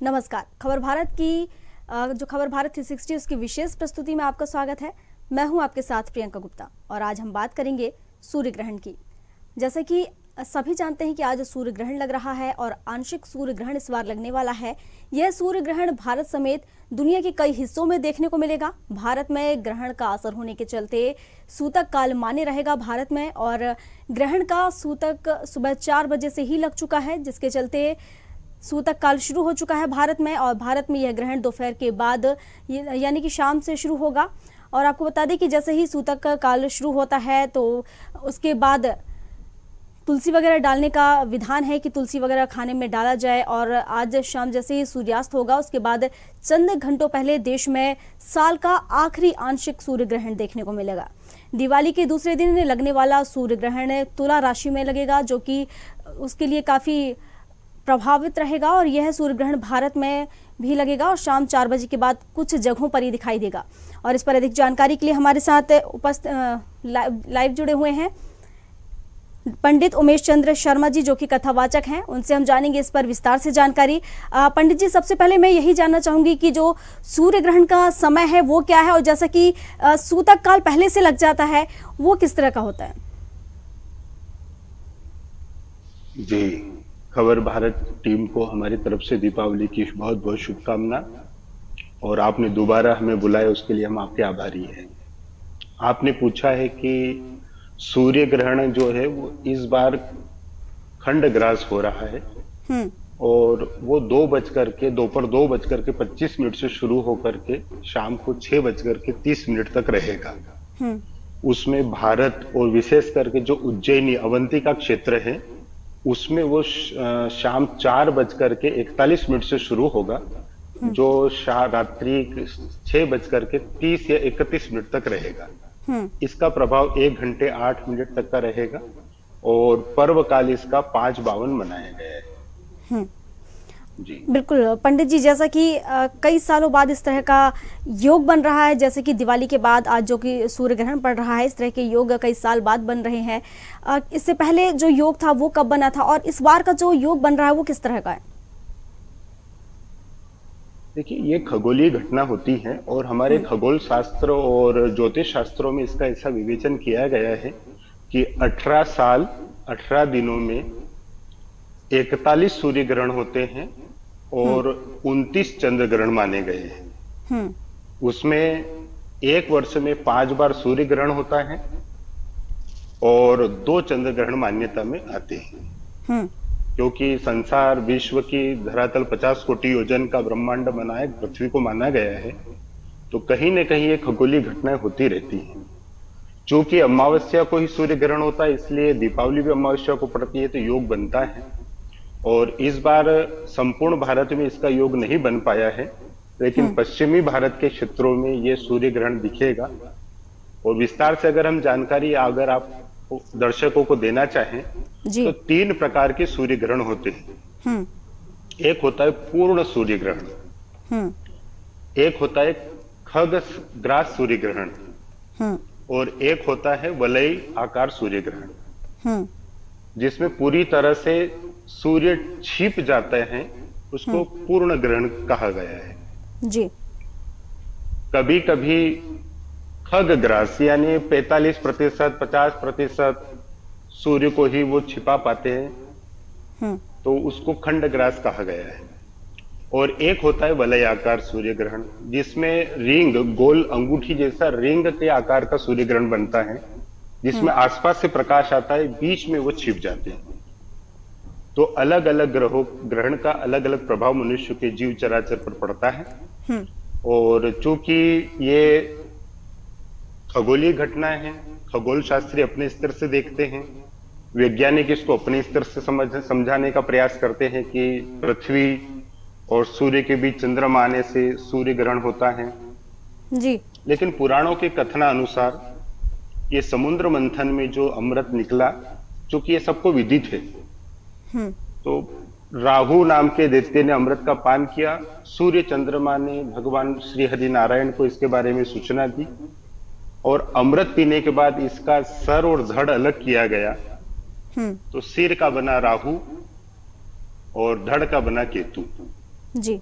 नमस्कार। खबर भारत की जो खबर भारत 360 उसकी विशेष प्रस्तुति में आपका स्वागत है। मैं हूं आपके साथ प्रियंका गुप्ता और आज हम बात करेंगे सूर्य ग्रहण की। जैसे कि सभी जानते हैं कि आज सूर्य ग्रहण लग रहा है और आंशिक सूर्य ग्रहण इस बार लगने वाला है। यह सूर्य ग्रहण भारत समेत दुनिया के कई हिस्सों में देखने को मिलेगा। भारत में ग्रहण का असर होने के चलते सूतक काल मान्य रहेगा भारत में, और ग्रहण का सूतक सुबह 4 बजे से ही लग चुका है, जिसके चलते सूतक काल शुरू हो चुका है भारत में। और भारत में यह ग्रहण दोपहर के बाद यानी कि शाम से शुरू होगा। और आपको बता दें कि जैसे ही सूतक काल शुरू होता है तो उसके बाद तुलसी वगैरह डालने का विधान है कि तुलसी वगैरह खाने में डाला जाए। और आज शाम जैसे ही सूर्यास्त होगा उसके बाद चंद घंटों पहले देश में साल का आखिरी आंशिक सूर्य ग्रहण देखने को मिलेगा। दिवाली के दूसरे दिन लगने वाला सूर्य ग्रहण तुला राशि में लगेगा, जो कि उसके लिए काफ़ी प्रभावित रहेगा। और यह सूर्य ग्रहण भारत में भी लगेगा और शाम 4 बजे के बाद कुछ जगहों पर ही दिखाई देगा। और इस पर अधिक जानकारी के लिए हमारे साथ लाइव जुड़े हुए हैं पंडित उमेश चंद्र शर्मा जी, जो कि कथावाचक हैं। उनसे हम जानेंगे इस पर विस्तार से जानकारी। पंडित जी, सबसे पहले मैं यही जानना चाहूंगी कि जो सूर्य ग्रहण का समय है वो क्या है, और जैसा कि सूतक काल पहले से लग जाता है वो किस तरह का होता है? जी, खबर भारत टीम को हमारी तरफ से दीपावली की बहुत बहुत शुभकामना। और आपने दोबारा हमें बुलाया उसके लिए हम आपके आभारी हैं। आपने पूछा है कि सूर्य ग्रहण जो है वो इस बार खंड ग्रास हो रहा है और वो दोपहर 2:25 से शुरू होकर के शाम को 6:30 तक रहेगा। उसमें भारत और विशेष करके जो उज्जैनी अवंतिका क्षेत्र है उसमें वो शाम 4:41 से शुरू होगा, जो रात्रि 6:30 या 31 तक रहेगा। इसका प्रभाव 1 घंटे 8 मिनट तक का रहेगा और पर्व काल इसका 5/52 मनाया गया है। जी बिल्कुल पंडित जी, जैसा कि कई सालों बाद इस तरह का योग बन रहा है, जैसे कि दिवाली के बाद आज जो कि सूर्य ग्रहण पड़ रहा है, इस तरह के योग कई साल बाद बन रहे हैं। इससे पहले जो योग था वो कब बना था, और इस बार का जो योग बन रहा है वो किस तरह का है? देखिए, ये खगोलीय घटना होती है और हमारे खगोल शास्त्र और ज्योतिष शास्त्रों में इसका ऐसा विवेचन किया गया है कि 18 साल 18 दिनों में 41 सूर्य ग्रहण होते हैं और 29 चंद्र ग्रहण माने गए हैं। उसमें एक वर्ष में 5 बार सूर्य ग्रहण होता है और 2 चंद्र ग्रहण मान्यता में आते हैं। क्योंकि संसार विश्व की धरातल 50 कोटि योजन का ब्रह्मांड बना है, पृथ्वी को माना गया है, तो कहीं न कहीं ये खगोलीय घटनाएं होती रहती हैं। चूंकि अमावस्या को ही सूर्य ग्रहण होता है, इसलिए दीपावली भी अमावस्या को पड़ती है, तो योग बनता है। और इस बार संपूर्ण भारत में इसका योग नहीं बन पाया है, लेकिन पश्चिमी भारत के क्षेत्रों में यह सूर्य ग्रहण दिखेगा। और विस्तार से अगर हम जानकारी अगर आप दर्शकों को देना चाहें तो 3 प्रकार के सूर्य ग्रहण होते हैं। एक होता है पूर्ण सूर्य ग्रहण, एक होता है खग ग्रास सूर्य ग्रहण, और एक होता है वलय आकार सूर्य ग्रहण, जिसमें पूरी तरह से सूर्य छिप जाते हैं। उसको पूर्ण ग्रहण कहा गया है। जी कभी कभी खग ग्रास यानी 45%, 50% सूर्य को ही वो छिपा पाते हैं, तो उसको खंड ग्रास कहा गया है। और एक होता है वलय आकार सूर्य ग्रहण, जिसमें रिंग, गोल अंगूठी जैसा रिंग के आकार का सूर्य ग्रहण बनता है, जिसमें आसपास से प्रकाश आता है, बीच में वो छिप जाते हैं। तो अलग अलग ग्रहण का अलग अलग प्रभाव मनुष्य के जीव चराचर पर पड़ता है। और चूंकि ये खगोलीय घटना है, खगोल शास्त्री अपने स्तर से देखते हैं, वैज्ञानिक इसको अपने स्तर से समझाने का प्रयास करते हैं कि पृथ्वी और सूर्य के बीच चंद्रमा आने से सूर्य ग्रहण होता है। जी लेकिन पुराणों के कथनानुसार ये समुद्र मंथन में जो अमृत निकला, चूंकि ये सबको विदित है, तो राहु नाम के दैत्य ने अमृत का पान किया। सूर्य चंद्रमा ने भगवान श्री हरि नारायण को इसके बारे में सूचना दी और अमृत पीने के बाद इसका सर और धड़ अलग किया गया। तो सिर का बना राहु और धड़ का बना केतु। जी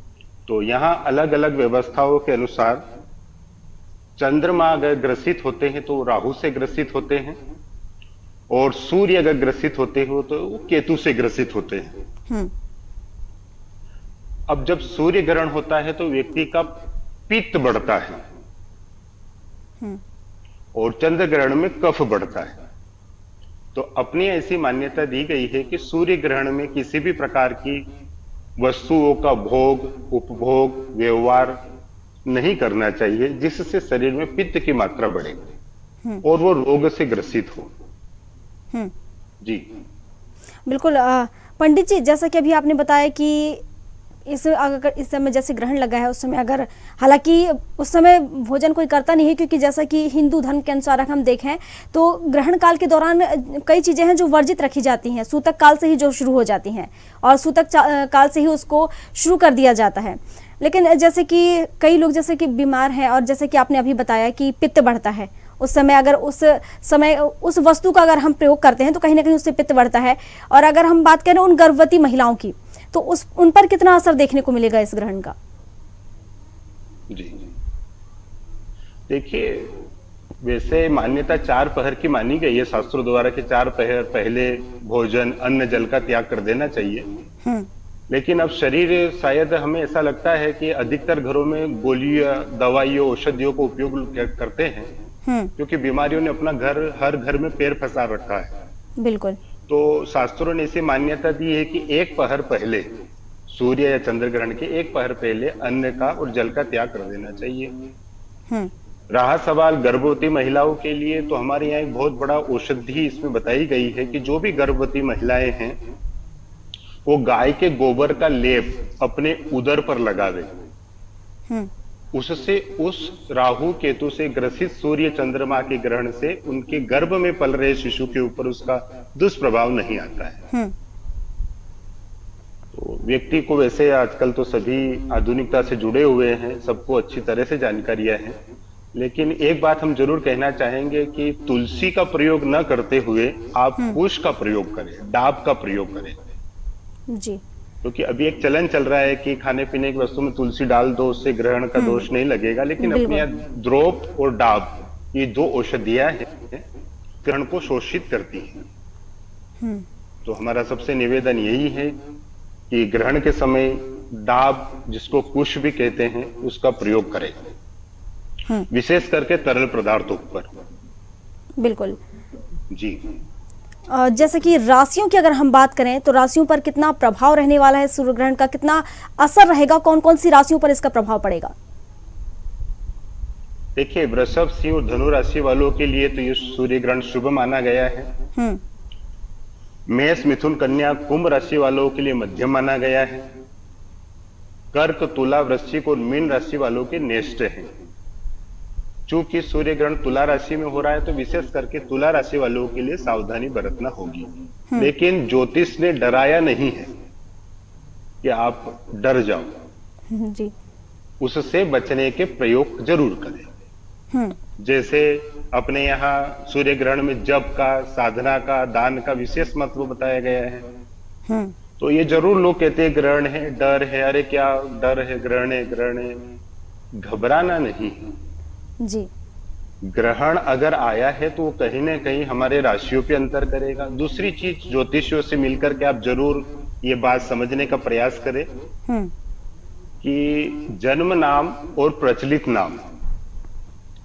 तो यहाँ अलग अलग व्यवस्थाओं के अनुसार चंद्रमा अगर ग्रसित होते हैं तो राहु से ग्रसित होते हैं, और सूर्य अगर ग्रसित होते हो तो वो केतु से ग्रसित होते हैं। हम्म। अब जब सूर्य ग्रहण होता है तो व्यक्ति का पित्त बढ़ता है, हम्म। और चंद्र ग्रहण में कफ बढ़ता है। तो अपनी ऐसी मान्यता दी गई है कि सूर्य ग्रहण में किसी भी प्रकार की वस्तुओं का भोग, उपभोग, व्यवहार नहीं करना चाहिए, जिससे शरीर में पित्त की मात्रा बढ़े और वो रोग से ग्रसित हो। हम्म। जी बिल्कुल पंडित जी, जैसा कि अभी आपने बताया कि अगर इस समय जैसे ग्रहण लगा है उस समय अगर, हालांकि उस समय भोजन कोई करता नहीं है, क्योंकि जैसा कि हिंदू धर्म के अनुसार हम देखें तो ग्रहण काल के दौरान कई चीज़ें हैं जो वर्जित रखी जाती हैं, सूतक काल से ही जो शुरू हो जाती हैं और सूतक काल से ही उसको शुरू कर दिया जाता है। लेकिन जैसे कि कई लोग जैसे कि बीमार हैं, और जैसे कि आपने अभी बताया कि पित्त बढ़ता है उस समय, अगर उस समय उस वस्तु का अगर हम प्रयोग करते हैं तो कहीं ना कहीं उससे पित्त बढ़ता है। और अगर हम बात करें उन गर्भवती महिलाओं की, तो उन पर कितना असर देखने को मिलेगा इस ग्रहण का? जी देखिए, वैसे मान्यता 4 पहर की मानी गई है शास्त्रों द्वारा कि 4 पहर पहले भोजन, अन्न, जल का त्याग कर देना चाहिए। लेकिन अब शरीर, शायद हमें ऐसा लगता है कि अधिकतर घरों में गोलियां, दवाइयों, औषधियों को उपयोग करते हैं, क्योंकि बीमारियों ने अपना हर घर में पैर फंसा रखा है। बिल्कुल। तो शास्त्रों ने ऐसी मान्यता दी है कि 1 पहर पहले, सूर्य या चंद्र ग्रहण के 1 पहर पहले अन्न का और जल का त्याग कर देना चाहिए। रहा सवाल गर्भवती महिलाओं के लिए, तो हमारे यहाँ एक बहुत बड़ा औषधि इसमें बताई गई है कि जो भी गर्भवती महिलाएं हैं वो गाय के गोबर का लेप अपने उदर पर लगावे। उससे उस राहु केतु से ग्रसित सूर्य चंद्रमा के ग्रहण से उनके गर्भ में पल रहे शिशु के ऊपर उसका दुष्प्रभाव नहीं आता है। तो व्यक्ति को, वैसे आजकल तो सभी आधुनिकता से जुड़े हुए हैं, सबको अच्छी तरह से जानकारियां हैं, लेकिन एक बात हम जरूर कहना चाहेंगे कि तुलसी का प्रयोग न करते हुए आप कुश का प्रयोग करें, डाब का प्रयोग करें जी। क्योंकि अभी एक चलन चल रहा है कि खाने पीने की वस्तु में तुलसी डाल दो, उससे ग्रहण का दोष नहीं लगेगा, लेकिन अपने यहाँ द्रोप और डाब, ये 2 औषधियां हैं, ग्रहण को शोषित करती हैं। तो हमारा सबसे निवेदन यही है कि ग्रहण के समय डाब, जिसको कुश भी कहते हैं, उसका प्रयोग करें, विशेष करके तरल पदार्थों पर। बिल्कुल जी। जैसे कि राशियों की अगर हम बात करें तो राशियों पर कितना प्रभाव रहने वाला है सूर्य ग्रहण का, कितना असर रहेगा, कौन कौन सी राशियों पर इसका प्रभाव पड़ेगा? देखिए, वृषभ, सिंह और धनु राशि वालों के लिए तो ये सूर्य ग्रहण शुभ माना गया है। मेष, मिथुन, कन्या, कुंभ राशि वालों के लिए मध्यम माना गया है। कर्क, तुला, वृश्चिक और मीन राशि वालों के नेष्ट है। चूंकि सूर्य ग्रहण तुला राशि में हो रहा है तो विशेष करके तुला राशि वालों के लिए सावधानी बरतना होगी। लेकिन ज्योतिष ने डराया नहीं है कि आप डर जाओ जी। उससे बचने के प्रयोग जरूर करें। जैसे अपने यहाँ सूर्य ग्रहण में जप का, साधना का, दान का विशेष महत्व बताया गया है। तो ये जरूर लोग कहते हैं ग्रहण है, डर है, अरे क्या डर है, ग्रहण है, ग्रहण है, घबराना नहीं है। जी। ग्रहण अगर आया है तो वो कहीं ना कहीं हमारे राशियों पे अंतर करेगा। दूसरी चीज, ज्योतिषियों से मिलकर के आप जरूर ये बात समझने का प्रयास करें कि जन्म नाम और प्रचलित नाम,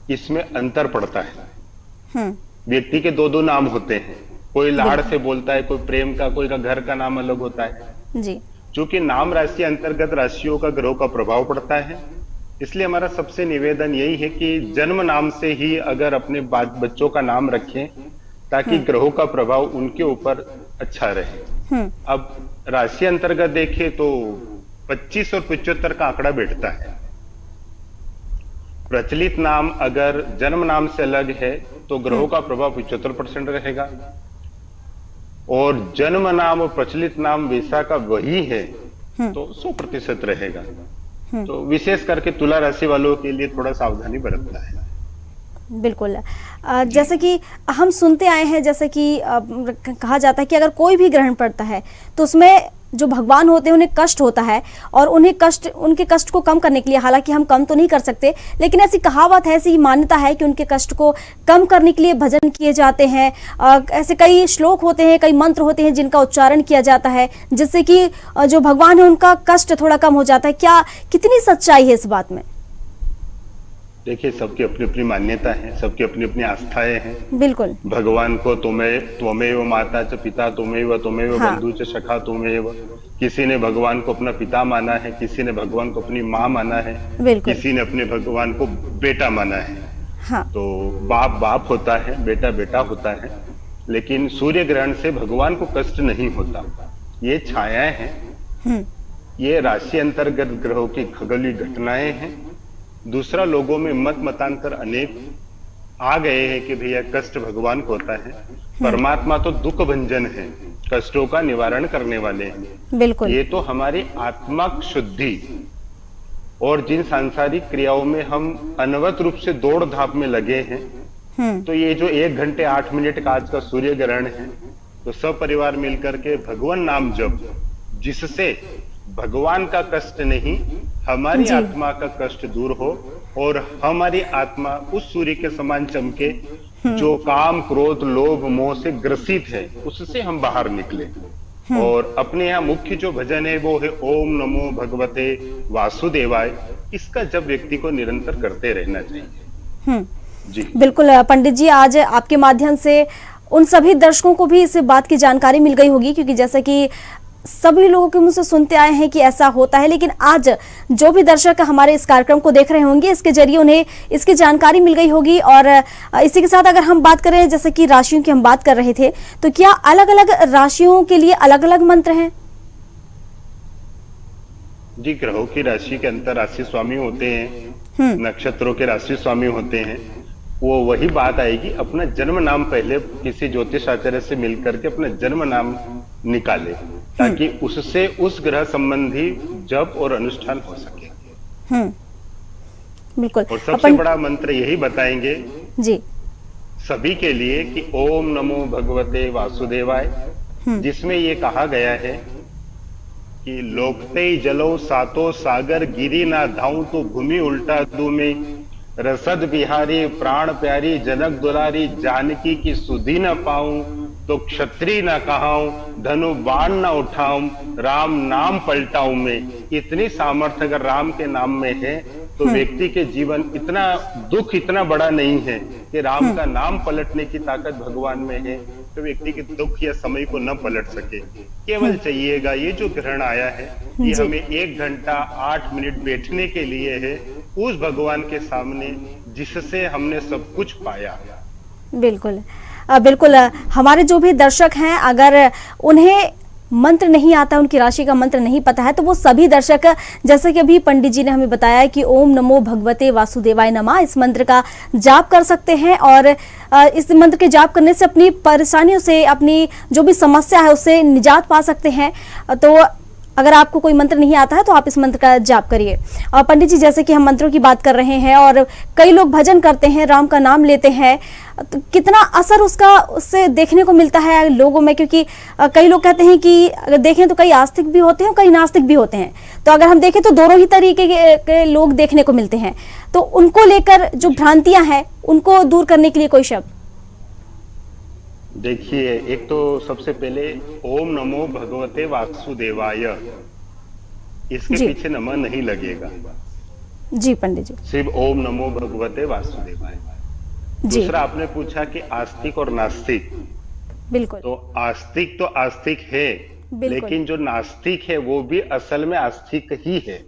इसमें अंतर पड़ता है। व्यक्ति के 2-2 नाम होते हैं, कोई लाड़ से बोलता है, कोई प्रेम का, कोई का घर का नाम अलग होता है जी। चूंकि नाम राशि अंतर्गत राशियों का ग्रहों का प्रभाव पड़ता है, इसलिए हमारा सबसे निवेदन यही है कि जन्म नाम से ही अगर अपने बच्चों का नाम रखें ताकि ग्रहों का प्रभाव उनके ऊपर अच्छा रहे। अब राशि अंतर्गत देखें तो 25 और 75 का आंकड़ा बैठता है। प्रचलित नाम अगर जन्म नाम से अलग है तो ग्रहों का प्रभाव 75% रहेगा, और जन्म नाम और प्रचलित नाम वैसा का वही है तो 100% रहेगा। तो विशेष करके तुला राशि वालों के लिए थोड़ा सावधानी बरतना है। बिल्कुल। जैसे कि हम सुनते आए हैं, जैसे कि कहा जाता है कि अगर कोई भी ग्रहण पड़ता है तो उसमें जो भगवान होते हैं उन्हें कष्ट होता है और उनके कष्ट को कम करने के लिए, हालांकि हम कम तो नहीं कर सकते, लेकिन ऐसी कहावत है, ऐसी मान्यता है कि उनके कष्ट को कम करने के लिए भजन किए जाते हैं। ऐसे कई श्लोक होते हैं, कई मंत्र होते हैं जिनका उच्चारण किया जाता है, जिससे कि जो भगवान है उनका कष्ट थोड़ा कम हो जाता है। क्या कितनी सच्चाई है इस बात में? देखिए, सबकी अपनी अपनी मान्यता है, सबकी अपनी अपनी आस्थाएं हैं। बिल्कुल। भगवान को त्वमेव माता च पिता त्वमेव त्वमेव हाँ। बंधु च सखा त्वमेव। किसी ने भगवान को अपना पिता माना है, किसी ने भगवान को अपनी माँ माना है, बिल्कुल। किसी ने अपने भगवान को बेटा माना है। हाँ। तो बाप बाप होता है, बेटा बेटा होता है, लेकिन सूर्य ग्रहण से भगवान को कष्ट नहीं होता। ये छायाएं हैं, ये राशि अंतर्गत ग्रहों की खगोलीय घटनाएं हैं। दूसरा, लोगों में मत मतांतर अनेक आ गए हैं कि भैया कष्ट भगवान को होता है, परमात्मा तो दुख भंजन है, कष्टों का निवारण करने वाले हैं। बिल्कुल। ये तो हमारी आत्मक शुद्धि और जिन सांसारिक क्रियाओं में हम अनवरत रूप से दौड़ धाप में लगे हैं, तो ये जो 1 घंटे 8 मिनट का आज का सूर्य ग्रहण है, तो सब परिवार मिलकर के भगवान नाम जप, जिससे भगवान का कष्ट नहीं, हमारी आत्मा का कष्ट दूर हो और हमारी आत्मा उस सूर्य के समान चमके जो काम क्रोध लोभ मोह से ग्रसित है, उससे हम बाहर निकले। और अपने यहाँ मुख्य जो भजन है वो है ओम नमो भगवते वासुदेवाय। इसका जब व्यक्ति को निरंतर करते रहना चाहिए। जी बिल्कुल पंडित जी, आज आपके माध्यम से उन सभी दर्शकों को भी इस बात की जानकारी मिल गई होगी, क्योंकि जैसे कि सभी लोगों के मुंह से सुनते आए हैं कि ऐसा होता है, लेकिन आज जो भी दर्शक हमारे इस कार्यक्रम को देख रहे होंगे, इसके जरिए उन्हें इसकी जानकारी मिल गई होगी। और इसी के साथ अगर हम बात करें, जैसे कि राशियों की हम बात कर रहे थे, तो क्या अलग अलग राशियों के लिए अलग अलग मंत्र हैं? जी, ग्रहों की राशि के अंतर राशि स्वामी होते हैं, नक्षत्रों के राशि स्वामी होते हैं। वो वही बात आएगी, अपना जन्म नाम पहले किसी ज्योतिष आचार्य से मिलकर के अपना जन्म नाम निकाले, ताकि उससे उस ग्रह संबंधी जप और अनुष्ठान हो सके। बिल्कुल। और सबसे बड़ा मंत्र यही बताएंगे जी सभी के लिए कि ओम नमो भगवते वासुदेवाय, जिसमें ये कहा गया है कि लोकते जलो सातो सागर गिरी ना धाऊं तो भूमि उल्टा दू में, रसद बिहारी प्राण प्यारी जनक दुलारी, जानकी की सुधि न पाऊं तो क्षत्रिय न कहाऊं, धनु बाण न उठाऊं, राम नाम पलटाऊं मैं। इतनी सामर्थ्य अगर राम के नाम में है, तो व्यक्ति के जीवन इतना दुख इतना बड़ा नहीं है कि राम का नाम पलटने की ताकत भगवान में है, तो व्यक्ति के दुख या समय को न पलट सके। केवल चाहिएगा, ये जो ग्रहण आया है, ये हमें 1 घंटा 8 मिनट बैठने के लिए है उस भगवान के सामने जिससे हमने सब कुछ पाया। बिल्कुल बिल्कुल। हमारे जो भी दर्शक हैं, अगर उन्हें मंत्र नहीं आता, उनकी राशि का मंत्र नहीं पता है, तो वो सभी दर्शक, जैसे कि अभी पंडित जी ने हमें बताया कि ओम नमो भगवते वासुदेवाय नमः, इस मंत्र का जाप कर सकते हैं। और इस मंत्र के जाप करने से अपनी परेशानियों से, अपनी जो भी समस्या है उससे निजात पा सकते हैं। तो अगर आपको कोई मंत्र नहीं आता है तो आप इस मंत्र का जाप करिए। और पंडित जी, जैसे कि हम मंत्रों की बात कर रहे हैं और कई लोग भजन करते हैं, राम का नाम लेते हैं, तो कितना असर उससे देखने को मिलता है लोगों में? क्योंकि कई लोग कहते हैं कि अगर देखें तो कई आस्तिक भी होते हैं, कई नास्तिक भी होते हैं। तो अगर हम देखें तो दोनों ही तरीके के लोग देखने को मिलते हैं। तो उनको लेकर जो भ्रांतियां हैं, उनको दूर करने के लिए कोई शब्द? देखिए, एक तो सबसे पहले ओम नमो भगवते वासुदेवाय, इसके पीछे नमः नहीं लगेगा। जी पंडित जी। सिर्फ ओम नमो भगवते वासुदेवाय। दूसरा, आपने पूछा कि आस्तिक और नास्तिक। बिल्कुल। तो आस्तिक है, लेकिन जो नास्तिक है वो भी असल में आस्तिक ही है।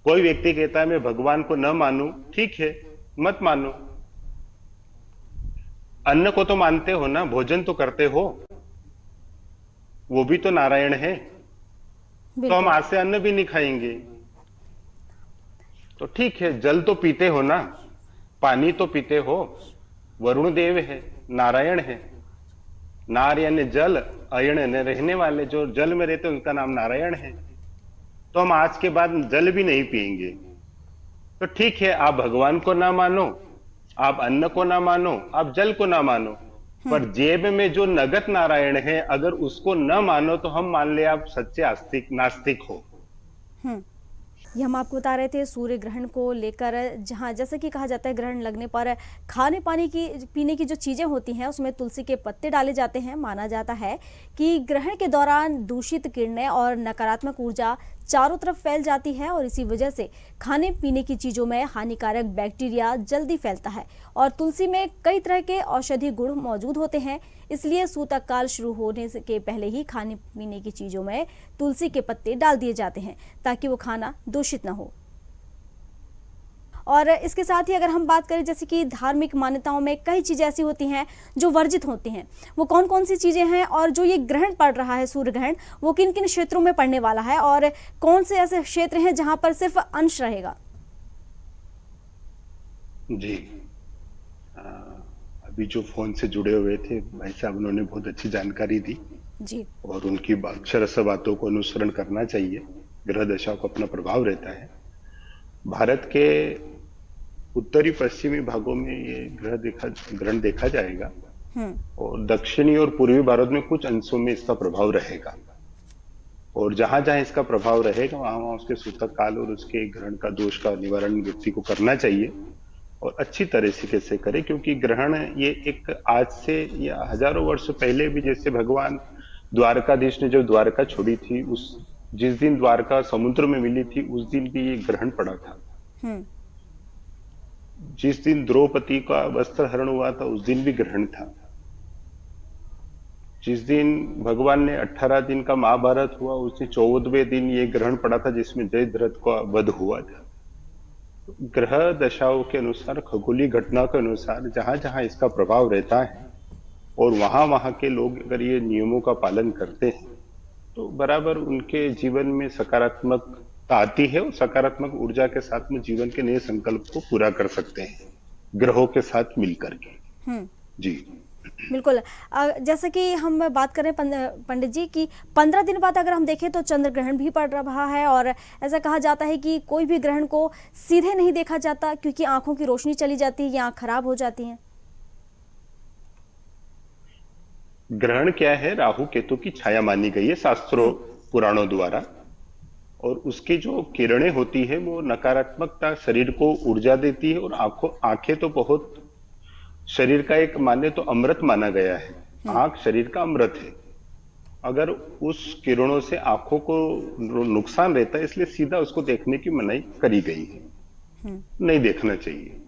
कोई व्यक्ति कहता है मैं भगवान को न मानूं, ठीक है, मत मानो। अन्न को तो मानते हो ना, भोजन तो करते हो, वो भी तो नारायण है। तो हम आज से अन्न भी नहीं खाएंगे, तो ठीक है। जल तो पीते हो ना, पानी तो पीते हो, वरुण देव है, नारायण है। नार यानी जल, अयण यानी रहने वाले, जो जल में रहते उनका नाम नारायण है। तो हम आज के बाद जल भी नहीं पिएंगे। तो ठीक है, आप भगवान को ना मानो, आप अन्न को ना मानो, आप जल को ना मानो, पर जेब में जो नगद नारायण है, अगर उसको न मानो तो हम मान ले आप सच्चे आस्तिक नास्तिक हो। हम्म। ये हम आपको बता रहे थे सूर्य ग्रहण को लेकर, जहाँ जैसे कि कहा जाता है ग्रहण लगने पर खाने पानी की पीने की जो चीज़ें होती हैं उसमें तुलसी के पत्ते डाले जाते हैं। माना जाता है कि ग्रहण के दौरान दूषित किरणें और नकारात्मक ऊर्जा चारों तरफ फैल जाती है और इसी वजह से खाने पीने की चीज़ों में हानिकारक बैक्टीरिया जल्दी फैलता है। और तुलसी में कई तरह के औषधि गुण मौजूद होते हैं, इसलिए सूतक काल शुरू होने के पहले ही खाने पीने की चीज़ों में तुलसी के पत्ते डाल दिए जाते हैं ताकि वो खाना दूषित न हो। और इसके साथ ही अगर हम बात करें, जैसे कि धार्मिक मान्यताओं में कई चीज़ें ऐसी होती हैं जो वर्जित होती हैं, वो कौन कौन सी चीज़ें हैं, और जो ये ग्रहण पड़ रहा है सूर्य ग्रहण, वो किन किन क्षेत्रों में पड़ने वाला है और कौन से ऐसे क्षेत्र हैं जहां पर सिर्फ अंश रहेगा? जी। अ, अभी जो फोन से जुड़े हुए थे भाई साहब, उन्होंने बहुत अच्छी जानकारी दी जी। और उनकी अक्षरश बातों को अनुसरण करना चाहिए। ग्रह दशा को अपना प्रभाव रहता है। भारत के उत्तरी पश्चिमी भागों में ये ग्रहण देखा जाएगा और दक्षिणी और पूर्वी भारत में कुछ अंशों में इसका प्रभाव रहेगा। और जहां जहां इसका प्रभाव रहेगा वहां वहां उसके सूतक काल और उसके ग्रहण का दोष का निवारण व्यक्ति को करना चाहिए और अच्छी तरह से कैसे करे, क्योंकि ग्रहण ये एक आज से या हजारों वर्ष पहले भी, जैसे भगवान द्वारकाधीश ने जब द्वारका छोड़ी थी, उस जिस दिन द्वारका समुद्र में मिली थी उस दिन भी ये ग्रहण पड़ा था। जिस दिन द्रौपदी का वस्त्र हरण हुआ था उस दिन भी ग्रहण था। जिस दिन भगवान ने 18 दिन का महाभारत हुआ उस दिन 14वें दिन ये ग्रहण पड़ा था जिसमें जयद्रथ का वध हुआ था। ग्रह दशाओं के अनुसार, खगोलीय घटना के अनुसार जहां जहां इसका प्रभाव रहता है और वहां वहां के लोग अगर ये नियमों का पालन करते हैं तो बराबर उनके जीवन में सकारात्मकता आती है और सकारात्मक ऊर्जा के साथ में जीवन के नए संकल्प को पूरा कर सकते हैं ग्रहों के साथ मिलकर के। जी बिल्कुल। जैसे कि हम बात करें पंडित जी की 15 दिन बाद अगर हम देखें तो चंद्र ग्रहण भी पड़ रहा है और ऐसा कहा जाता है कि कोई भी ग्रहण को सीधे नहीं देखा जाता क्योंकि आंखों की रोशनी चली जाती है या आंख खराब हो जाती है। ग्रहण क्या है? राहु केतु की छाया मानी गई है शास्त्रों पुराणों द्वारा, और उसकी जो किरणें होती है वो नकारात्मकता शरीर को ऊर्जा देती है और आंखें तो बहुत शरीर का एक माने तो अमृत माना गया है। आंख शरीर का अमृत है। अगर उस किरणों से आंखों को नुकसान रहता है, इसलिए सीधा उसको देखने की मनाही करी गई है। नहीं देखना चाहिए।